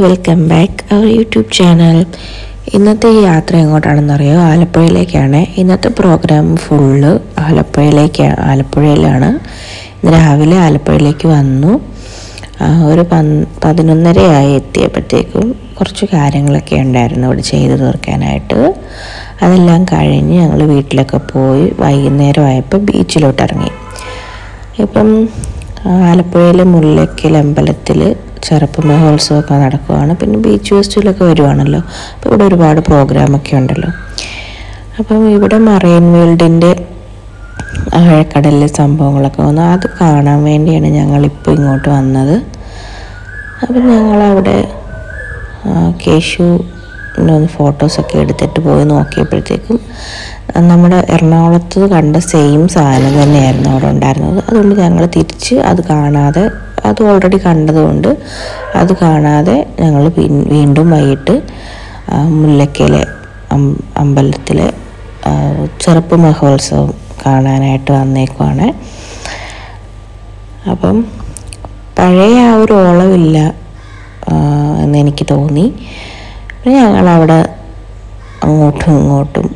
Welcome back our YouTube channel. ഇന്നത്തെ ഈ യാത്ര എങ്ങോട്ടാണെന്നറിയോ? ആലപ്പുഴയിലേക്കാണ്. ഇന്നത്തെ പ്രോഗ്രാം ഫുള്ള് ആലപ്പുഴയിലാണ്. ഇന്ന് രാവിലെ ആലപ്പുഴയിലേക്ക് വന്നു. ഒരു 11:30 എത്തിയപ്പോഴത്തേക്കും കുറച്ച് കാര്യങ്ങളൊക്കെ ഉണ്ടായിരുന്നു അവിടെ ചെയ്തു തീർക്കാനായിട്ട്. അതെല്ലാം കഴിഞ്ഞ് ഞങ്ങൾ വീട്ടിലൊക്കെ പോയി വൈകുന്നേരം ആയപ്പോൾ ബീച്ചിലോട്ട് ഇറങ്ങി. ഇപ്പം ആലപ്പുഴയിലെ മുല്ലയ്ക്കൽ അമ്പലത്തിൽ ചെറുപ്പ് മഹോത്സവമൊക്കെ നടക്കുകയാണ്. പിന്നെ ബീച്ച് ഫെസ്റ്റിവലൊക്കെ വരുവാണല്ലോ. അപ്പോൾ ഇവിടെ ഒരുപാട് പ്രോഗ്രാമൊക്കെ ഉണ്ടല്ലോ. അപ്പം ഇവിടെ മറൈൻ വേൾഡിൻ്റെ ആഴക്കടലിലെ സംഭവങ്ങളൊക്കെ വന്നു. അത് കാണാൻ വേണ്ടിയാണ് ഞങ്ങളിപ്പോൾ ഇങ്ങോട്ട് വന്നത്. അപ്പം ഞങ്ങളവിടെ കേശുവിൻ്റെ ഫോട്ടോസൊക്കെ എടുത്തിട്ട് പോയി നോക്കിയപ്പോഴത്തേക്കും നമ്മുടെ എറണാകുളത്ത് കണ്ട സെയിം സാധനം തന്നെയായിരുന്നു അവിടെ ഉണ്ടായിരുന്നത്. അതുകൊണ്ട് ഞങ്ങൾ തിരിച്ച് അത് ഓൾറെഡി കണ്ടതുകൊണ്ട് അത് കാണാതെ ഞങ്ങൾ വീണ്ടും വൈകിട്ട് മുല്ലയ്ക്കലെ അമ്പലത്തിലെ ചെറുപ്പ് മഹോത്സവം കാണാനായിട്ട് വന്നേക്കുവാണ്. അപ്പം പഴയ ആ ഒരു ഓളമില്ല എന്നെനിക്ക് തോന്നി. പിന്നെ ഞങ്ങളവിടെ അങ്ങോട്ടും ഇങ്ങോട്ടും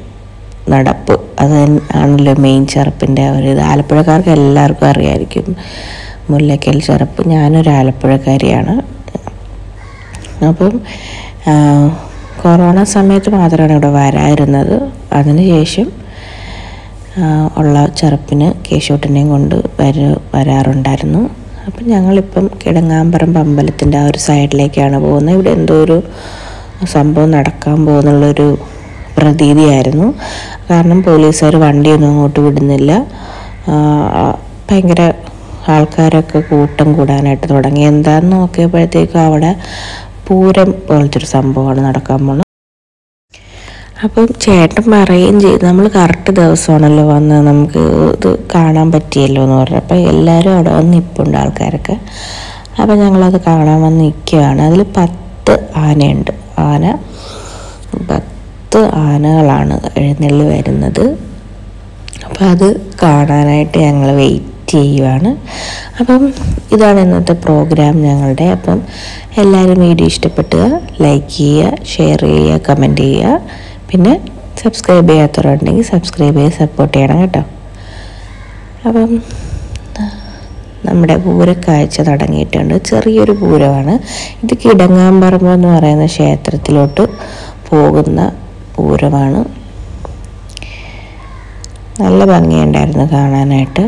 നടപ്പ്, അത് ആണല്ലോ മെയിൻ ചെറുപ്പിൻ്റെ ഇത്. ആലപ്പുഴക്കാർക്ക് എല്ലാവർക്കും അറിയാമായിരിക്കും മുല്ലയ്ക്കൽ ചെറുപ്പ്. ഞാനൊരു ആലപ്പുഴക്കാരിയാണ്. അപ്പം കൊറോണ സമയത്ത് മാത്രമാണ് ഇവിടെ വരാതിരുന്നത്. അതിനുശേഷം ഉള്ള ചെറുപ്പിന് കേശൂട്ടനെയും കൊണ്ട് വരാറുണ്ടായിരുന്നു. അപ്പം ഞങ്ങളിപ്പം കിടങ്ങാമ്പറമ്പ് അമ്പലത്തിൻ്റെ ആ ഒരു സൈഡിലേക്കാണ് പോകുന്നത്. ഇവിടെ എന്തോ ഒരു സംഭവം നടക്കാൻ പോകുന്നുള്ളൊരു പ്രതീതിയായിരുന്നു. കാരണം പോലീസുകാർ വണ്ടിയൊന്നും അങ്ങോട്ട് വിടുന്നില്ല. ഭയങ്കര ആൾക്കാരൊക്കെ കൂട്ടം കൂടാനായിട്ട് തുടങ്ങി. എന്താണെന്ന് നോക്കിയപ്പോഴത്തേക്കും അവിടെ പൂരം പോലത്തെ ഒരു സംഭവമാണ് നടക്കാൻ പോകുന്നത്. അപ്പം ചേട്ടൻ പറയുകയും ചെയ്തു, നമ്മൾ കറക്റ്റ് ദിവസമാണല്ലോ വന്ന് നമുക്ക് ഇത് കാണാൻ പറ്റിയല്ലോ എന്ന് പറഞ്ഞു. അപ്പം എല്ലാവരും അവിടെ വന്ന് നിൽപ്പുണ്ട് ആൾക്കാരൊക്കെ. അപ്പം ഞങ്ങളത് കാണാൻ വന്ന് നിൽക്കുകയാണ്. അതിൽ 10 ആനയുണ്ട്. 10 ആനകളാണ് എഴുന്നള്ളി വരുന്നത്. അപ്പം അത് കാണാനായിട്ട് ഞങ്ങൾ വെയിറ്റ് ചെയ്യുവാണ്. അപ്പം ഇതാണ് ഇന്നത്തെ പ്രോഗ്രാം ഞങ്ങളുടെ. അപ്പം എല്ലാവരും വീഡിയോ ഇഷ്ടപ്പെട്ടുക ലൈക്ക് ചെയ്യുക, ഷെയർ ചെയ്യുക, കമൻറ്റ് ചെയ്യുക. പിന്നെ സബ്സ്ക്രൈബ് ചെയ്യാത്തവരുണ്ടെങ്കിൽ സബ്സ്ക്രൈബ് ചെയ്ത് സപ്പോർട്ട് ചെയ്യണം കേട്ടോ. അപ്പം നമ്മുടെ പൂരക്കാഴ്ച തുടങ്ങിയിട്ടുണ്ട്. ചെറിയൊരു പൂരമാണ് ഇത്. കിടങ്ങാമ്പറമ്പ് എന്ന് പറയുന്ന ക്ഷേത്രത്തിലോട്ട് പോകുന്ന പൂരമാണ്. നല്ല ഭംഗിയുണ്ടായിരുന്നു കാണാനായിട്ട്.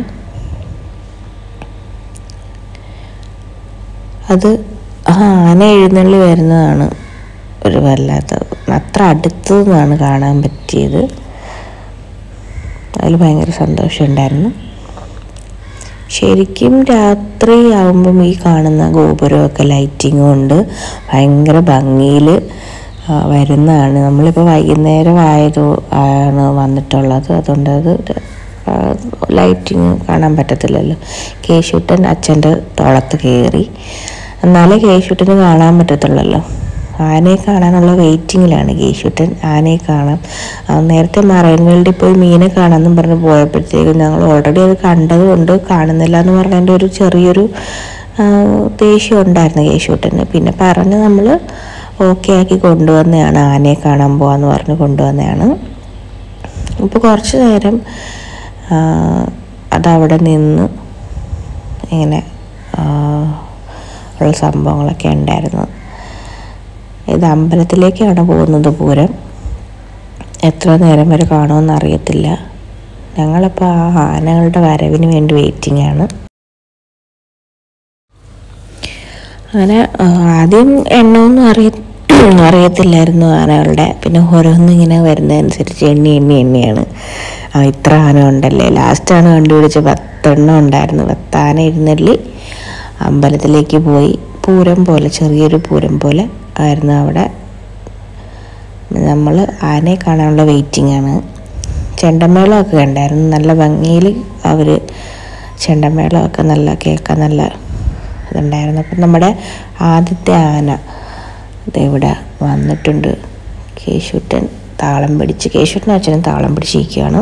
അത് ആന എഴുന്നള്ളി വരുന്നതാണ് ഒരു വല്ലാത്ത, അത്ര അടുത്തു നിന്നാണ് കാണാൻ പറ്റിയത്. അതിൽ ഭയങ്കര സന്തോഷമുണ്ടായിരുന്നു. ശരിക്കും രാത്രി ആകുമ്പം ഈ കാണുന്ന ഗോപുരമൊക്കെ ലൈറ്റിങ് കൊണ്ട് ഭയങ്കര ഭംഗിയിൽ വരുന്നതാണ്. നമ്മളിപ്പോൾ വൈകുന്നേരം ആണ് വന്നിട്ടുള്ളത്. അതുകൊണ്ട് അത് ലൈറ്റിങ് കാണാൻ പറ്റത്തില്ലല്ലോ. കേശൂട്ടൻ അച്ഛൻ്റെ തോളത്ത് കയറി, എന്നാലേ കേശൂട്ടന് കാണാൻ പറ്റത്തുള്ളല്ലോ. ആനയെ കാണാനുള്ള വെയിറ്റിങ്ങിലാണ് കേശൂട്ടൻ. ആനയെ കാണാം. നേരത്തെ മറൈൻ വേൾഡിൽ പോയി മീനെ കാണാമെന്നും പറഞ്ഞ് പോയപ്പോഴത്തേക്കും ഞങ്ങൾ ഓൾറെഡി അത് കണ്ടതുകൊണ്ട് കാണുന്നില്ല എന്ന് പറഞ്ഞതിൻ്റെ ഒരു ചെറിയൊരു ദേഷ്യം ഉണ്ടായിരുന്നു കേശൂട്ടന്. പിന്നെ പറഞ്ഞ് നമ്മൾ ഓക്കെ ആക്കി കൊണ്ടുവന്നതാണ്. ആനയെ കാണാൻ പോകാമെന്ന് പറഞ്ഞ് കൊണ്ടുവന്നതാണ്. ഇപ്പോൾ കുറച്ച് നേരം അതവിടെ നിന്ന് ഇങ്ങനെ ഉള്ള സംഭവങ്ങളൊക്കെ ഉണ്ടായിരുന്നു. ഇത് അമ്പലത്തിലേക്കാണ് പോകുന്നത് പൂരം. എത്ര നേരം വരെ കാണുമെന്ന് അറിയത്തില്ല. ഞങ്ങളിപ്പോൾ ആ ആനകളുടെ വരവിന് വേണ്ടി വെയിറ്റിംഗ് ആണ്. അങ്ങനെ ആദ്യം എണ്ണമൊന്നും അറിയത്തില്ലായിരുന്നു ആനകളുടെ. പിന്നെ ഓരോന്നിങ്ങനെ വരുന്നതനുസരിച്ച് എണ്ണിയാണ് ഇത്ര ആന ഉണ്ടല്ലേ. ലാസ്റ്റാണ് കണ്ടുപിടിച്ച് 10 എണ്ണം ഉണ്ടായിരുന്നു. 10 ആന എഴുന്നള്ളി അമ്പലത്തിലേക്ക് പോയി. പൂരം പോലെ, ചെറിയൊരു പൂരം പോലെ ആയിരുന്നു അവിടെ. നമ്മൾ ആനയെ കാണാനുള്ള വെയിറ്റിംഗ് ആണ്. ചെണ്ടമേളമൊക്കെ ഉണ്ടായിരുന്നു. നല്ല ഭംഗിയിൽ അവർ ചെണ്ടമേളമൊക്കെ നല്ല കേൾക്കാൻ നല്ല ഇതുണ്ടായിരുന്നു. അപ്പം നമ്മുടെ ആദ്യത്തെ ആന ഇവിടെ വന്നിട്ടുണ്ട്. കേശൂട്ടൻ താളം പിടിച്ച്, കേശൂട്ടനും അച്ഛനും താളം പിടിച്ചിരിക്കുകയാണ്.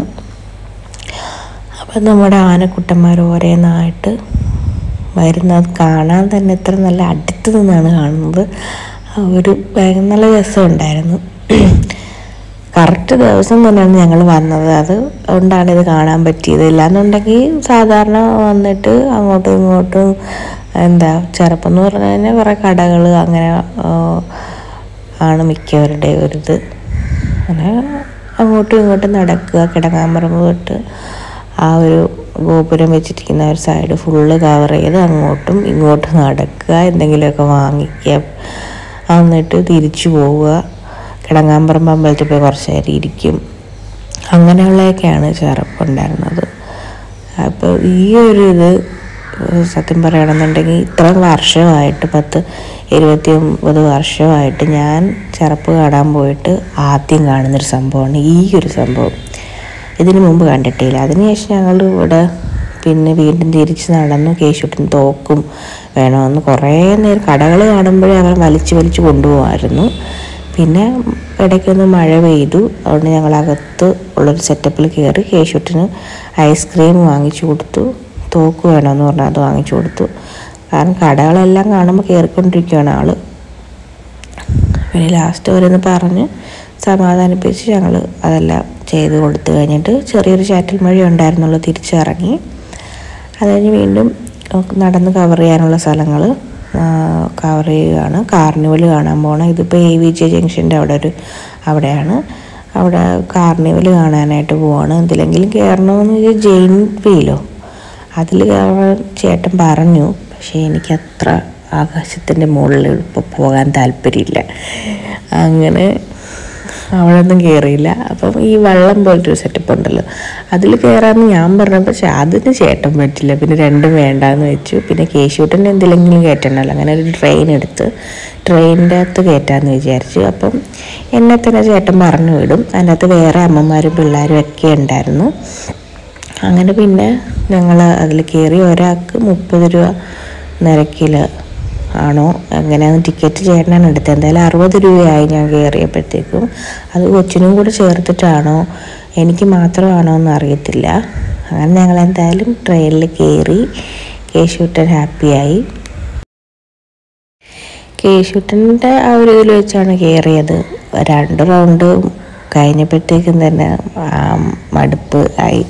അപ്പം നമ്മുടെ ആനക്കുട്ടന്മാർ ഓരോന്നായിട്ട് വരുന്നത് കാണാൻ തന്നെ എത്ര നല്ല അടുത്ത് നിന്നാണ് കാണുന്നത്. ഒരു നല്ല രസമുണ്ടായിരുന്നു. കറക്റ്റ് ദിവസം തന്നെയാണ് ഞങ്ങൾ വന്നത്, അതുകൊണ്ടാണ് ഇത് കാണാൻ പറ്റിയത്. ഇല്ലാന്നുണ്ടെങ്കിൽ സാധാരണ വന്നിട്ട് അങ്ങോട്ടും ഇങ്ങോട്ടും ചെറുപ്പം എന്ന് പറഞ്ഞു കഴിഞ്ഞാൽ കുറേ കടകൾ അങ്ങനെ ആണ് മിക്കവരുടെ ഒരിത്. അങ്ങനെ അങ്ങോട്ടും ഇങ്ങോട്ടും നടക്കുക, കിടങ്ങാമ്പറമ്പ് തൊട്ട് ആ ഒരു ഗോപുരം വെച്ചിരിക്കുന്ന ഒരു സൈഡ് ഫുള്ള് കവർ ചെയ്ത് അങ്ങോട്ടും ഇങ്ങോട്ടും നടക്കുക, എന്തെങ്കിലുമൊക്കെ വാങ്ങിക്കുക, എന്നിട്ട് തിരിച്ചു പോവുക, കിടങ്ങാമ്പറമ്പ് അമ്പലത്തിൽ പോയി കുറച്ച് നേരം ഇരിക്കും. അങ്ങനെയുള്ളതൊക്കെയാണ് ചെറുപ്പമുണ്ടായിരുന്നത്. അപ്പോൾ ഈ ഒരു ഇത് സത്യം പറയുകയാണെന്നുണ്ടെങ്കിൽ ഇത്രയും വർഷമായിട്ട് 29 വർഷമായിട്ട് ഞാൻ ചെറുപ്പ് കാണാൻ പോയിട്ട് ആദ്യം കാണുന്നൊരു സംഭവമാണ് ഈ ഒരു സംഭവം. ഇതിനു മുമ്പ് കണ്ടിട്ടില്ല. അതിനുശേഷം ഞങ്ങൾ ഇവിടെ പിന്നെ വീണ്ടും തിരിച്ച് നടന്നു. കേശുട്ടിന് തോക്കും വേണമെന്ന് കുറേ നേരം കടകൾ കാണുമ്പോഴേ അവർ വലിച്ചു കൊണ്ടുപോകുമായിരുന്നു. പിന്നെ ഇടയ്ക്കൊന്ന് മഴ പെയ്തു, അതുകൊണ്ട് ഞങ്ങളകത്ത് ഉള്ളൊരു സെറ്റപ്പിൽ കയറി കേശുട്ടിന് ഐസ്ക്രീം വാങ്ങിച്ചു കൊടുത്തു. തോക്ക് വേണമെന്ന് പറഞ്ഞാൽ അത് വാങ്ങിച്ചു കൊടുത്തു. കാരണം കടകളെല്ലാം കാണുമ്പോൾ കയറിക്കൊണ്ടിരിക്കുകയാണ് ആൾ. പിന്നെ ലാസ്റ്റ് അവരെന്ന് പറഞ്ഞ് സമാധാനിപ്പിച്ച് ഞങ്ങൾ അതെല്ലാം ചെയ്ത് കൊടുത്തു കഴിഞ്ഞിട്ട് ചെറിയൊരു ചാറ്റൽ മഴ ഉണ്ടായിരുന്നുള്ളൂ, തിരിച്ചിറങ്ങി. അത് കഴിഞ്ഞ് വീണ്ടും നടന്ന് കവർ ചെയ്യാനുള്ള സ്ഥലങ്ങൾ കവർ ചെയ്യുകയാണ്. കാർണിവൽ കാണാൻ പോകണം. ഇതിപ്പോൾ AVJ ജംഗ്ഷൻ്റെ അവിടെയാണ്. അവിടെ കാർണിവൽ കാണാനായിട്ട് പോവാണ്. എന്തിലെങ്കിലും കയറണമെന്ന് ജെയിൻ വീലോ അതിൽ കയറാൻ ചേട്ടൻ പറഞ്ഞു. പക്ഷേ എനിക്കത്ര ആകാശത്തിൻ്റെ മുകളിൽ ഇപ്പോൾ പോകാൻ താല്പര്യമില്ല. അങ്ങനെ അവിടെ ഒന്നും കയറിയില്ല. അപ്പം ഈ വള്ളം പോലത്തെ ഒരു സെറ്റപ്പ് ഉണ്ടല്ലോ, അതിൽ കയറാമെന്ന് ഞാൻ പറഞ്ഞു. പക്ഷെ അതിന് ചേട്ടൻ പറ്റില്ല. പിന്നെ രണ്ടും വേണ്ടാന്ന് വെച്ചു. പിന്നെ കേശൂട്ടൻ്റെ എന്തിലെങ്കിലും കയറ്റണമല്ലോ, അങ്ങനെ ഒരു ട്രെയിൻ എടുത്ത് ട്രെയിനിൻ്റെ അകത്ത് കയറ്റാമെന്ന് വിചാരിച്ചു. അപ്പം എന്നെ തന്നെ ചേട്ടൻ പറഞ്ഞു വിടും. അതിനകത്ത് വേറെ അമ്മമാരും പിള്ളേരും ഒക്കെ ഉണ്ടായിരുന്നു. അങ്ങനെ പിന്നെ ഞങ്ങൾ അതിൽ കയറി. ഒരാൾക്ക് 30 രൂപ നിരക്കിൽ ആണോ എങ്ങനെയാണ് ടിക്കറ്റ് ചേട്ടനാണ് എടുത്തത്. എന്തായാലും 60 രൂപയായി ഞാൻ കയറിയപ്പോഴത്തേക്കും. അത് കൊച്ചിനും കൂടെ ചേർത്തിട്ടാണോ എനിക്ക് മാത്രമാണോ എന്ന് അറിയത്തില്ല. അങ്ങനെ ഞങ്ങൾ എന്തായാലും ട്രെയിനിൽ കയറി. കേശുട്ടൻ ഹാപ്പിയായി. കേശുട്ടൻ്റെ ആ ഒരു ഇതിൽ വെച്ചാണ് കയറിയത്. 2 റൗണ്ട് കഴിഞ്ഞപ്പോഴത്തേക്കും തന്നെ മടുപ്പ് ആയി.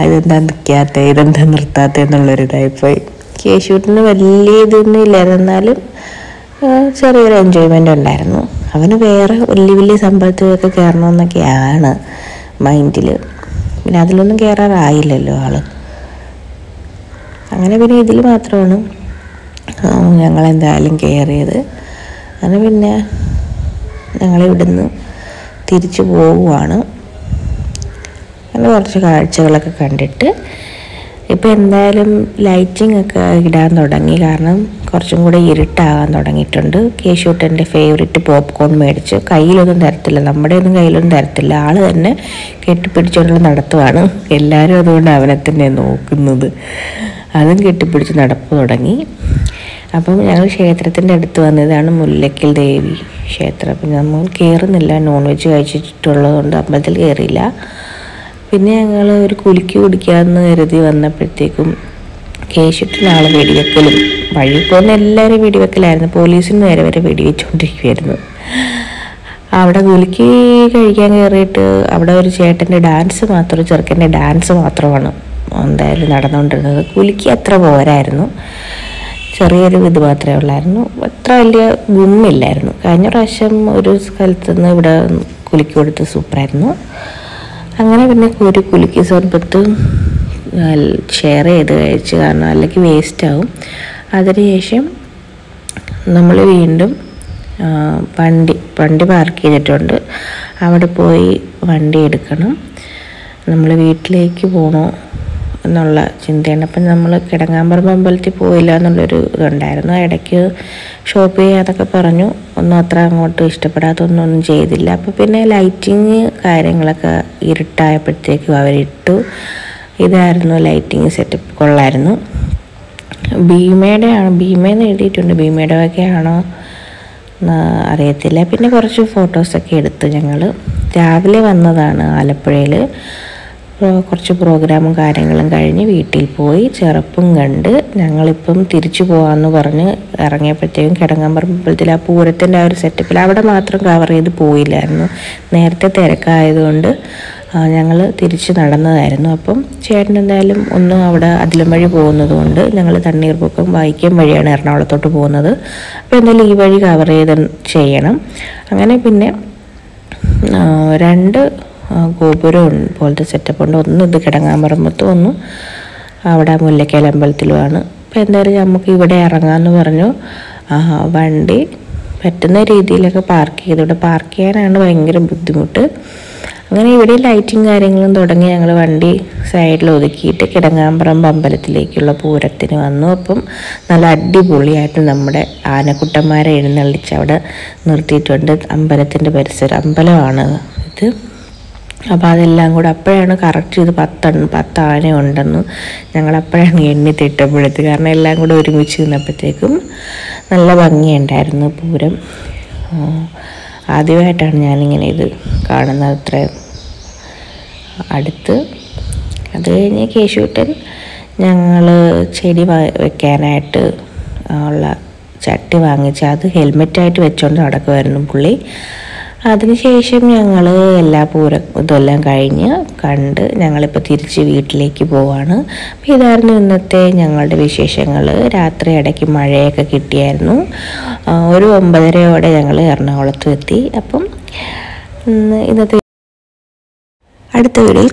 അതെന്താ നിൽക്കാത്ത, ഇതെന്താ നിർത്താത്ത എന്നുള്ളൊരിതായിപ്പോയി. കേശൂട്ടിന് വലിയ ഇതൊന്നും ഇല്ലായിരുന്നു, എന്നാലും ചെറിയൊരു എൻജോയ്മെൻ്റ് ഉണ്ടായിരുന്നു. അവന് വേറെ വലിയ സംഭവത്തിലൊക്കെ കയറണമെന്നൊക്കെയാണ് മൈൻഡിൽ. പിന്നെ അതിലൊന്നും കയറാറായില്ലല്ലോ ആൾ. അങ്ങനെ പിന്നെ ഇതിൽ മാത്രമാണ് ഞങ്ങളെന്തായാലും കയറിയത്. അങ്ങനെ പിന്നെ ഞങ്ങളിവിടുന്ന് തിരിച്ചു പോവുകയാണ്. അങ്ങനെ കുറച്ച് കാഴ്ചകളൊക്കെ കണ്ടിട്ട് ഇപ്പോൾ എന്തായാലും ലൈറ്റിംഗ് ഒക്കെ ഇടാൻ തുടങ്ങി. കാരണം കുറച്ചും കൂടെ ഇരുട്ടാകാൻ തുടങ്ങിയിട്ടുണ്ട്. കേശൂട്ടൻ്റെ ഫേവറേറ്റ് പോപ്കോൺ മേടിച്ച് കയ്യിലൊന്നും തരത്തില്ല, നമ്മുടെ ഒന്നും കയ്യിലൊന്നും തരത്തില്ല. ആൾ തന്നെ കെട്ടിപ്പിടിച്ചുകൊണ്ടുള്ള നടത്തുവാണ്. എല്ലാവരും അതുകൊണ്ട് അവനെ തന്നെ നോക്കുന്നത്. അതും കെട്ടിപ്പിടിച്ച് നടപ്പ് തുടങ്ങി. അപ്പം ഞങ്ങൾ ക്ഷേത്രത്തിൻ്റെ അടുത്ത് വന്നതാണ് മുല്ലയ്ക്കൽ ദേവി ക്ഷേത്രം. അപ്പം നമ്മൾ കയറുന്നില്ല, നോൺ വെജ് കഴിച്ചിട്ടുള്ളതുകൊണ്ട് അമ്പലത്തിൽ കയറിയില്ല. പിന്നെ ഞങ്ങൾ ഒരു കുലുക്കി കുടിക്കാമെന്ന് കരുതി വന്നപ്പോഴത്തേക്കും കേശുട്ടിനാൾ വെടിവെക്കലും, വഴി പോകുന്ന എല്ലാവരും വെടിവെക്കലായിരുന്നു. പോലീസിന് നേരെ വരെ വെടിവെച്ചുകൊണ്ടിരിക്കുമായിരുന്നു. അവിടെ കുലുക്കി കഴിക്കാൻ കയറിയിട്ട് അവിടെ ഒരു ചേട്ടൻ്റെ ഡാൻസ് മാത്രം, ചെറുക്കൻ്റെ ഡാൻസ് മാത്രമാണ് എന്തായാലും നടന്നുകൊണ്ടിരുന്നത്. കുലുക്കി അത്ര പോരായിരുന്നു, ചെറിയൊരു ഇത് മാത്രമേ ഉള്ളായിരുന്നു. അത്ര വലിയ ഗുമ്മില്ലായിരുന്നു. കഴിഞ്ഞ പ്രാവശ്യം ഒരു സ്ഥലത്ത് നിന്ന് ഇവിടെ കുലുക്കി കൊടുത്ത് സൂപ്പറായിരുന്നു. അങ്ങനെ പിന്നെ ഒരു കുലുക്കി സർബത്ത് ഷെയർ ചെയ്ത് കഴിച്ച്, കാരണം അല്ലെങ്കിൽ വേസ്റ്റാവും. അതിനുശേഷം നമ്മൾ വീണ്ടും വണ്ടി പാർക്ക് ചെയ്തിട്ടുണ്ട്, അവിടെ പോയി വണ്ടി എടുക്കണം. നമ്മൾ വീട്ടിലേക്ക് പോകണോ എന്നുള്ള ചിന്തയാണ്. അപ്പം നമ്മൾ കിടങ്ങാമ്പറമ്പ് അമ്പലത്തിൽ പോയില്ല എന്നുള്ളൊരു ഇതുണ്ടായിരുന്നു. ഇടയ്ക്ക് ഷോപ്പ് ചെയ്യാന്നൊക്കെ പറഞ്ഞു. ഒന്നും അത്ര അങ്ങോട്ട് ഇഷ്ടപ്പെടാത്തൊന്നും ചെയ്തില്ല. അപ്പോൾ പിന്നെ ലൈറ്റിങ് കാര്യങ്ങളൊക്കെ ഇരുട്ടായപ്പോഴത്തേക്കും അവരിട്ടു. ഇതായിരുന്നു ലൈറ്റിങ് സെറ്റപ്പ്, കൊള്ളായിരുന്നു. ഭീമയെന്ന് എഴുതിയിട്ടുണ്ട്, ഭീമയുടെ ഒക്കെ ആണോ അറിയത്തില്ല. പിന്നെ കുറച്ച് ഫോട്ടോസൊക്കെ എടുത്തു. ഞങ്ങൾ രാവിലെ വന്നതാണ് ആലപ്പുഴയിൽ. കുറച്ച് പ്രോഗ്രാമും കാര്യങ്ങളും കഴിഞ്ഞ് വീട്ടിൽ പോയി ചെറുപ്പും കണ്ട് ഞങ്ങളിപ്പം തിരിച്ചു പോകാമെന്ന് പറഞ്ഞ് ഇറങ്ങിയപ്പോഴത്തേക്കും കിടങ്ങാമ്പറമ്പ് അമ്പലത്തിൽ ആ പൂരത്തിൻ്റെ ആ ഒരു സെറ്റപ്പിൽ അവിടെ മാത്രം കവർ ചെയ്ത് പോയില്ലായിരുന്നു. നേരത്തെ തിരക്കായതുകൊണ്ട് ഞങ്ങൾ തിരിച്ച് നടന്നതായിരുന്നു. അപ്പം ചേട്ടൻ എന്തായാലും ഒന്നും അവിടെ അതിലും വഴി പോകുന്നത് കൊണ്ട് ഞങ്ങൾ തണ്ണീർമുക്കം വൈക്കം വഴിയാണ് എറണാകുളത്തോട്ട് പോകുന്നത്. അപ്പോൾ എന്തായാലും ഈ വഴി കവർ ചെയ്യണം. അങ്ങനെ പിന്നെ 2 ഗോപുരം പോലത്തെ സെറ്റപ്പ് ഉണ്ട്. ഒന്ന് ഇത് കിടങ്ങാമ്പറമ്പത്തും ഒന്ന് അവിടെ മുല്ലയ്ക്കൽ അമ്പലത്തിലുമാണ്. അപ്പോൾ എന്തായാലും നമുക്ക് ഇവിടെ ഇറങ്ങാമെന്ന് പറഞ്ഞു. വണ്ടി പറ്റുന്ന രീതിയിലൊക്കെ പാർക്ക് ചെയ്തു. ഇവിടെ പാർക്ക് ചെയ്യാനാണ് ഭയങ്കര ബുദ്ധിമുട്ട്. അങ്ങനെ ഇവിടെ ലൈറ്റിങ് കാര്യങ്ങളും തുടങ്ങി ഞങ്ങൾ വണ്ടി സൈഡിൽ ഒതുക്കിയിട്ട് കിടങ്ങാമ്പറമ്പ് അമ്പലത്തിലേക്കുള്ള പൂരത്തിന് വന്നു. അപ്പം നല്ല അടിപൊളിയായിട്ട് നമ്മുടെ ആനക്കുട്ടന്മാരെ എഴുന്നള്ളിച്ച് അവിടെ നിർത്തിയിട്ടുണ്ട്. അമ്പലത്തിൻ്റെ പരിസരം അമ്പലമാണ് ഇത്. അപ്പോൾ അതെല്ലാം കൂടെ അപ്പോഴാണ് കറക്റ്റ് ഇത് 10 ആന ഉണ്ടെന്ന് ഞങ്ങളപ്പോഴാണ് എണ്ണി തിട്ടപ്പെടുത്തി. കാരണം എല്ലാം കൂടെ ഒരുമിച്ച് നിന്നപ്പോഴത്തേക്കും നല്ല ഭംഗിയുണ്ടായിരുന്നു പൂരം. ആദ്യമായിട്ടാണ് ഞാനിങ്ങനെ ഇത് കാണുന്നത് അത്രയും അടുത്ത്. അത് കഴിഞ്ഞ് കേശൂട്ടൻ ഞങ്ങൾ ചെടി വെക്കാനായിട്ട് ഉള്ള ചട്ടി വാങ്ങിച്ച് അത് ഹെൽമെറ്റായിട്ട് വെച്ചുകൊണ്ട് നടക്കുമായിരുന്നു പുള്ളി. അതിനുശേഷം ഞങ്ങൾ എല്ലാ ഇതെല്ലാം കഴിഞ്ഞ് കണ്ട് ഞങ്ങളിപ്പോൾ തിരിച്ച് വീട്ടിലേക്ക് പോവാണ്. അപ്പോൾ ഇതായിരുന്നു ഇന്നത്തെ ഞങ്ങളുടെ വിശേഷങ്ങൾ. രാത്രി ഇടയ്ക്ക് മഴയൊക്കെ കിട്ടിയായിരുന്നു. ഒരു 9:30 ഞങ്ങൾ എറണാകുളത്തും എത്തി. അപ്പം ഇന്നത്തെ അടുത്ത വീഡിയോയിൽ